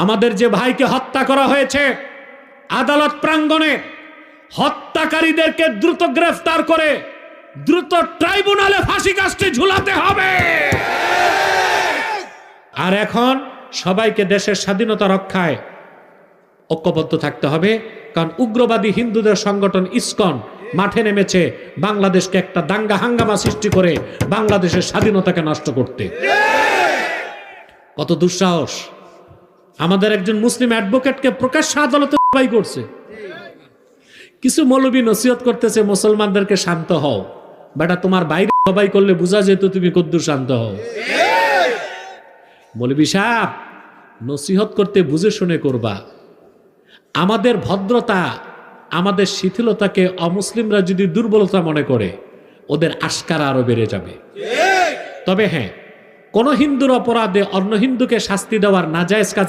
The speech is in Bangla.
আমাদের যে ভাইকে হত্যা করা হয়েছে, আদালত প্রাঙ্গণে হত্যাকারীদেরকে দ্রুত গ্রেফতার করে দ্রুত ট্রাইব্যুনালে ফাঁসি কাস্টে ঝুলাতে হবে। আর এখন সবাইকে দেশের স্বাধীনতা রক্ষায় ঐক্যবদ্ধ থাকতে হবে, কারণ উগ্রবাদী হিন্দুদের সংগঠন ইসকন মাঠে নেমেছে বাংলাদেশকে একটা দাঙ্গা হাঙ্গামা সৃষ্টি করে বাংলাদেশের স্বাধীনতাকে নষ্ট করতে। কত দুঃসাহস! আমাদের একজন মুসলিম অ্যাডভোকেটকে প্রকাশ্য আদালতে জবাই করছে। কিছু মৌলবী নসিহত করতেছে মুসলমানদেরকে শান্ত হও, বেটা তোমার বাইরে জবাই করলে বোঝা যেত তুমি কদ্দুর শান্ত হও। মৌলবী সাহেব, নসিহত করতে বুঝে শুনে করবা। আমাদের ভদ্রতা, আমাদের শিথিলতাকে অমুসলিমরা যদি দুর্বলতা মনে করে, ওদের আশকারা আরো বেড়ে যাবে। তবে হ্যাঁ, কোন হিন্দুর অপরাধে অন্য হিন্দুকে শাস্তি দেওয়ার নাজায়েজ কাজ